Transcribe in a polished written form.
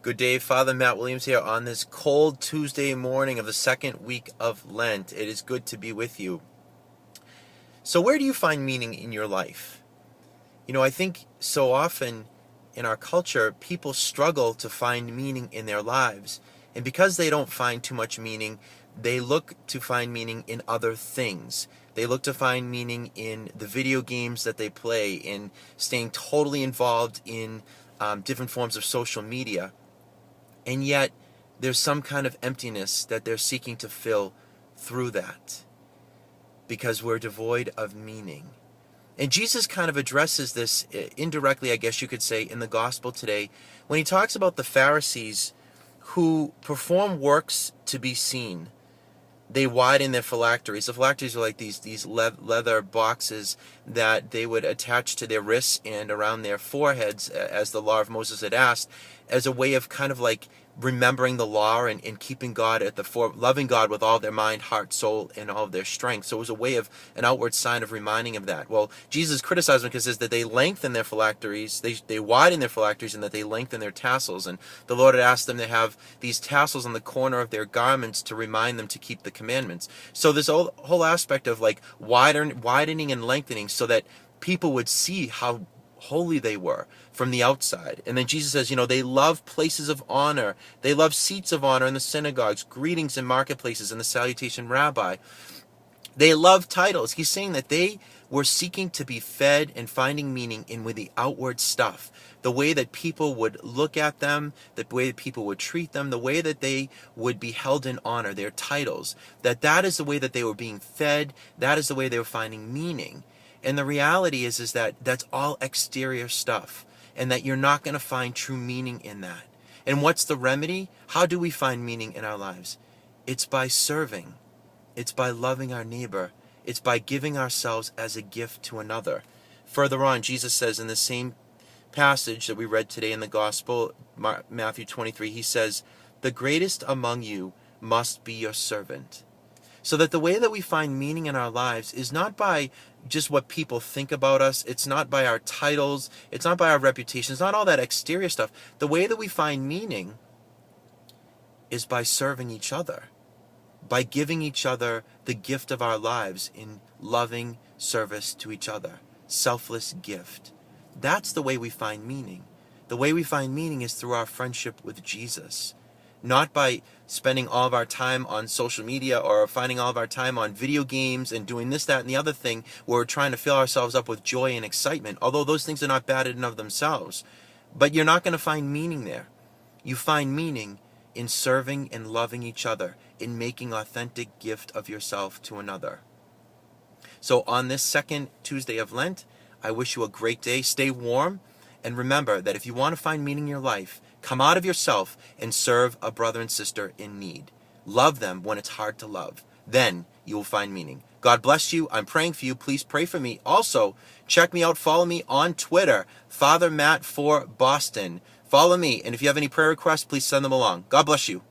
Good day, Father Matt Williams here on this cold Tuesday morning of the second week of Lent. It is good to be with you. So where do you find meaning in your life? I think so often in our culture, people struggle to find meaning in their lives. And because they don't find too much meaning, they look to find meaning in other things. They look to find meaning in the video games that they play, in staying totally involved in different forms of social media. And yet, there's some kind of emptiness that they're seeking to fill through that, because we're devoid of meaning. And Jesus kind of addresses this indirectly, I guess you could say, in the gospel today, when he talks about the Pharisees who perform works to be seen. They widen their phylacteries. The phylacteries are like these leather boxes that they would attach to their wrists and around their foreheads, as the law of Moses had asked, as a way of kind of like remembering the law and keeping God at the loving God with all their mind, heart, soul, and all of their strength. So it was a way of an outward sign of reminding of that. Well, Jesus criticized them because it says that they lengthen their phylacteries, they widen their phylacteries, and that they lengthen their tassels. And the Lord had asked them to have these tassels on the corner of their garments to remind them to keep the commandments. So this whole aspect of like widening and lengthening so that people would see how holy they were from the outside. And then Jesus says, they love places of honor. They love seats of honor in the synagogues, greetings in marketplaces, and the salutation rabbi. They love titles. He's saying that they were seeking to be fed and finding meaning in with the outward stuff. The way that people would look at them, the way that people would treat them, the way that they would be held in honor, their titles. That is the way that they were being fed. That is the way they were finding meaning. And the reality is that that's all exterior stuff, and that you're not going to find true meaning in that. And what's the remedy? How do we find meaning in our lives? It's by serving. It's by loving our neighbor. It's by giving ourselves as a gift to another. Further on, Jesus says in the same passage that we read today in the Gospel, Matthew 23, he says, "The greatest among you must be your servant." So that the way that we find meaning in our lives is not by just what people think about us. It's not by our titles. It's not by our reputation. It's not all that exterior stuff. The way that we find meaning is by serving each other, by giving each other the gift of our lives in loving service to each other, selfless gift. That's the way we find meaning. The way we find meaning is through our friendship with Jesus. Not by spending all of our time on social media or finding all of our time on video games and doing this, that, and the other thing where we're trying to fill ourselves up with joy and excitement, although those things are not bad in and of themselves. But you're not going to find meaning there. You find meaning in serving and loving each other, in making authentic gift of yourself to another. So on this second Tuesday of Lent, I wish you a great day. Stay warm. And remember that if you want to find meaning in your life, come out of yourself and serve a brother and sister in need. Love them when it's hard to love. Then you will find meaning. God bless you. I'm praying for you. Please pray for me. Also, check me out. Follow me on Twitter, Father Matt for Boston. Follow me. And if you have any prayer requests, please send them along. God bless you.